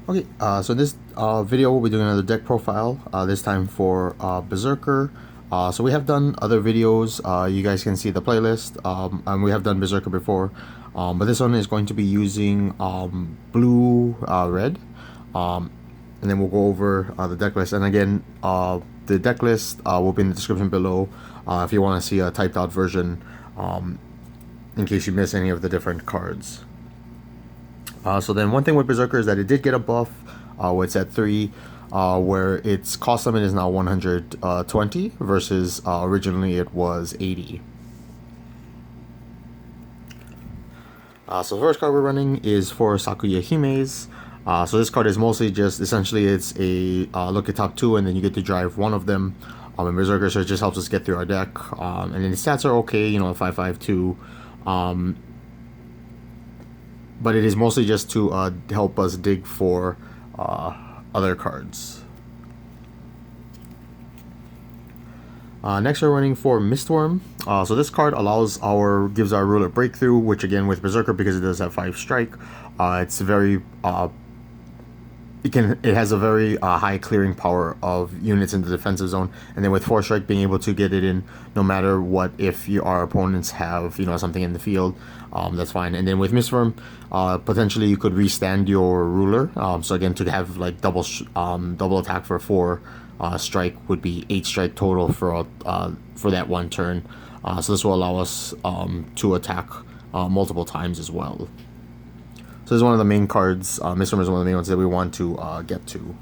Okay, so this video we'll be doing another deck profile, this time for Berserker. So we have done other videos, you guys can see the playlist, and we have done Berserker before, but this one is going to be using blue, red, and then we'll go over the deck list. And again, the deck list will be in the description below if you want to see a typed out version, in case you miss any of the different cards. So then one thing with Berserker is that it did get a buff, where it's at 3, where its cost limit is now 120 versus originally it was 80. So the first card we're running is for Sakuya Himes. So this card is mostly just, essentially it's a look at top 2 and then you get to drive one of them in Berserker, so it just helps us get through our deck. And then the stats are okay, you know, 5/5/2. But it is mostly just to help us dig for other cards. Next we're running for Mistworm. So this card gives our ruler breakthrough, which again with Berserker, because it does have 5 strike, it's very it has a very high clearing power of units in the defensive zone, and then with 4 strike being able to get it in no matter what. If our opponents have something in the field, that's fine. And then with Mistworm, potentially you could restand your ruler, so again to have like double attack for 4 strike would be 8 strike total for that one turn. So this will allow us to attack multiple times as well. So this is one of the main cards. Mistworm is one of the main ones that we want to get to.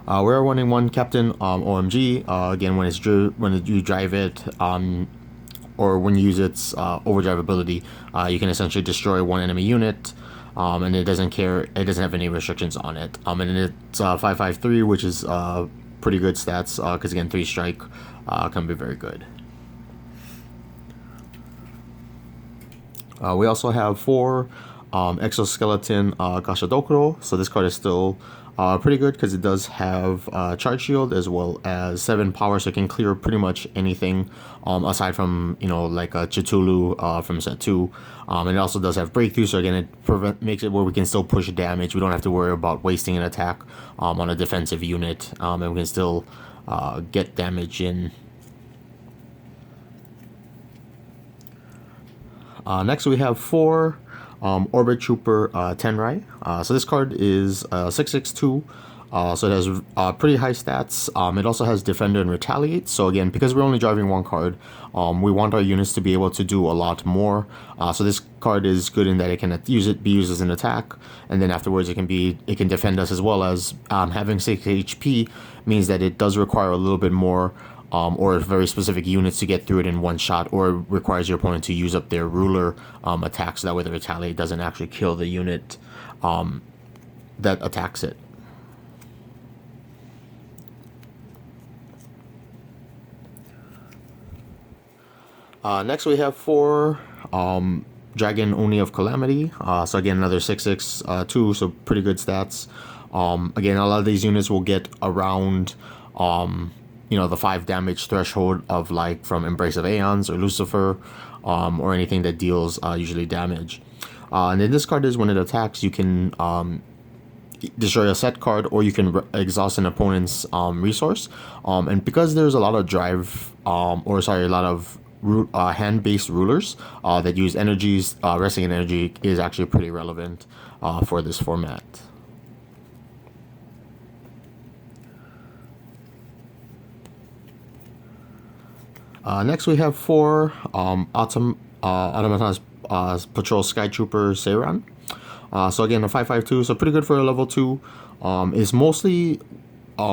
We're running one Captain OMG. Again, when you drive it, or when you use its overdrive ability, you can essentially destroy one enemy unit, and it doesn't have any restrictions on it. And it's 5/5/3, which is pretty good stats, because again 3 strike can be very good. We also have 4 Exoskeleton gashadokuro. So this card is still pretty good because it does have charge shield as well as 7 power, so it can clear pretty much anything aside from like a Chitulu from set 2. And it also does have breakthrough, so again it makes it where we can still push damage. We don't have to worry about wasting an attack on a defensive unit, and we can still get damage in. Next we have 4 Orbit Trooper Tenrai. So this card is 6/6/2, so it has pretty high stats. It also has Defender and Retaliate, so again, because we're only driving one card, we want our units to be able to do a lot more. So this card is good in that it can be used as an attack, and then afterwards it can defend us, as well as having 6 HP means that it does require a little bit more or very specific units to get through it in one shot, or it requires your opponent to use up their ruler attack, so that way the retaliate doesn't actually kill the unit that attacks it. Next we have 4 Dragon Oni of Calamity. So again another 6/6/2, so pretty good stats. Again, a lot of these units will get around the 5 damage threshold of, like, from Embrace of Aeons or Lucifer, or anything that deals usually damage. And then this card is, when it attacks, you can destroy a set card, or you can exhaust an opponent's resource. And because there's a lot of a lot of hand-based rulers that use energies, resting in energy is actually pretty relevant for this format. Next we have 4 Automaton's Patrol Sky Trooper Seiran. So again a 5/5/2, so pretty good for a level 2. It's mostly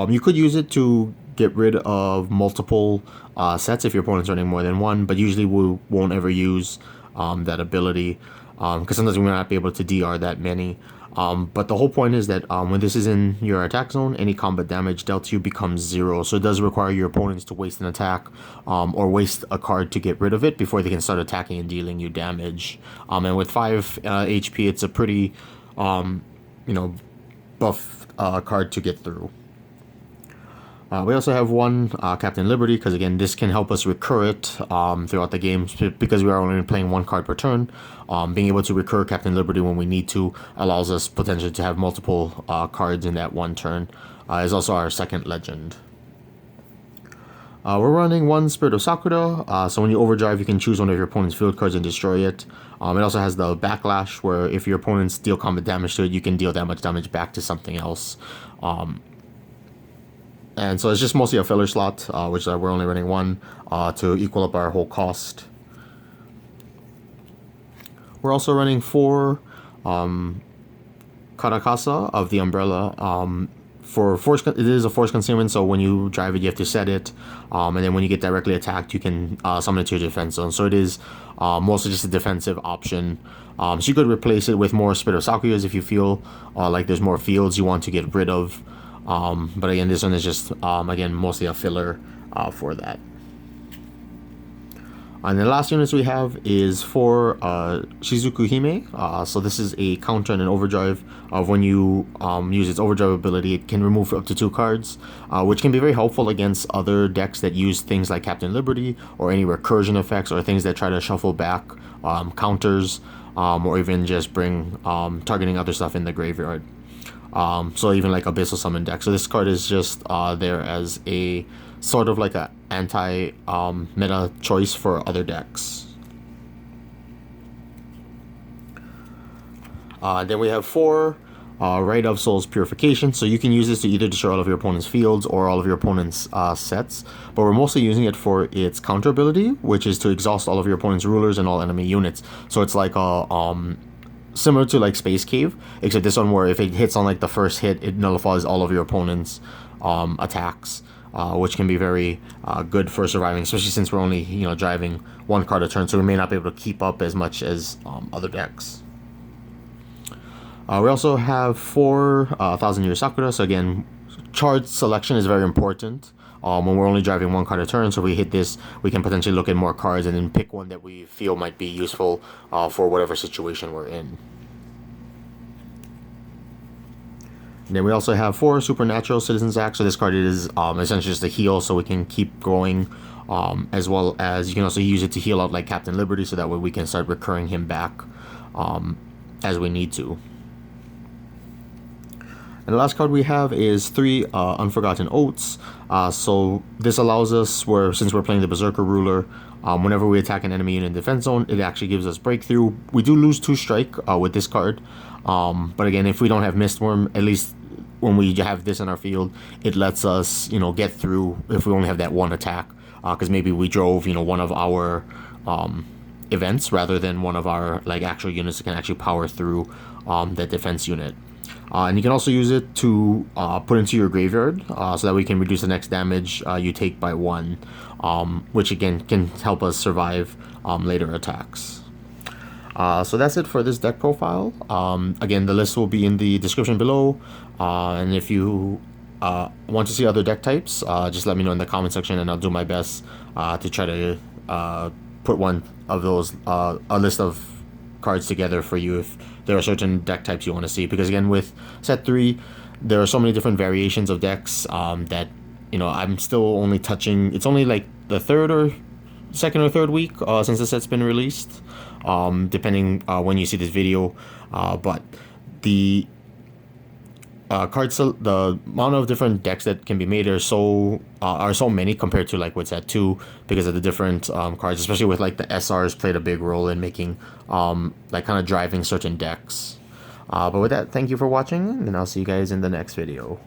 you could use it to get rid of multiple sets if your opponent's running more than one, but usually we won't ever use that ability, because sometimes we might not be able to DR that many. But the whole point is that when this is in your attack zone, any combat damage dealt to you becomes 0. So it does require your opponents to waste an attack or waste a card to get rid of it before they can start attacking and dealing you damage. And with 5 HP, it's a pretty buff card to get through. We also have one Captain Liberty, because again, this can help us recur it throughout the game, because we are only playing one card per turn. Being able to recur Captain Liberty when we need to allows us potentially to have multiple cards in that one turn. Is also our second legend. We're running one Spirit of Sakura, so when you overdrive, you can choose one of your opponent's field cards and destroy it. It also has the Backlash, where if your opponents deal combat damage to it, you can deal that much damage back to something else. And so it's just mostly a filler slot, which we're only running one to equal up our whole cost. We're also running 4 Karakasa of the Umbrella. For force, it is a force concealment, so when you drive it, you have to set it, and then when you get directly attacked, you can summon it to your defense zone. So it is mostly just a defensive option. So you could replace it with more Spirit of Sakuyas if you feel like there's more fields you want to get rid of. But again, this one is just again mostly a filler for that. And the last units we have is for Shizukuhime. So this is a counter and an overdrive of when you use its overdrive ability, it can remove up to 2 cards, which can be very helpful against other decks that use things like Captain Liberty or any recursion effects or things that try to shuffle back counters, or even just bring targeting other stuff in the graveyard. So even like Abyssal Summon deck. So this card is just there as a sort of like a anti-meta choice for other decks. Then we have 4 Rite of Soul's Purification. So you can use this to either destroy all of your opponent's fields or all of your opponent's sets. But we're mostly using it for its counter ability, which is to exhaust all of your opponent's rulers and all enemy units. So it's like a similar to like Space Cave, except this one where if it hits on like the first hit, it nullifies all of your opponent's attacks, which can be very good for surviving, especially since we're only driving 1 card a turn, so we may not be able to keep up as much as other decks. We also have 4 Thousand Year Sakura. So again, charge selection is very important. When we're only driving 1 card a turn, so if we hit this, we can potentially look at more cards and then pick one that we feel might be useful for whatever situation we're in. And then we also have 4 Supernatural Citizens Act. So this card is essentially just a heal, so we can keep going, as well as you can also use it to heal out like Captain Liberty, so that way we can start recurring him back as we need to. And the last card we have is 3 Unforgotten Oats. So this allows us, since we're playing the Berserker ruler, whenever we attack an enemy unit in defense zone, it actually gives us breakthrough. We do lose 2 strike with this card, but again, if we don't have Mistworm, at least when we have this in our field, it lets us get through if we only have that 1 attack, because maybe we drove one of our events rather than one of our like actual units that can actually power through that defense unit. And you can also use it to put into your graveyard, so that we can reduce the next damage you take by 1, which again can help us survive later attacks. So that's it for this deck profile. Again, the list will be in the description below, and if you want to see other deck types, just let me know in the comment section, and I'll do my best to try to put one of those, a list of cards together for you if there are certain deck types you want to see, because again, with set 3 there are so many different variations of decks that I'm still only touching. It's only like the second or third week since the set's been released, depending when you see this video, but the the amount of different decks that can be made are so many compared to like what's at 2, because of the different cards, especially with like the SRs played a big role in making like kind of driving certain decks. But with that, thank you for watching, and I'll see you guys in the next video.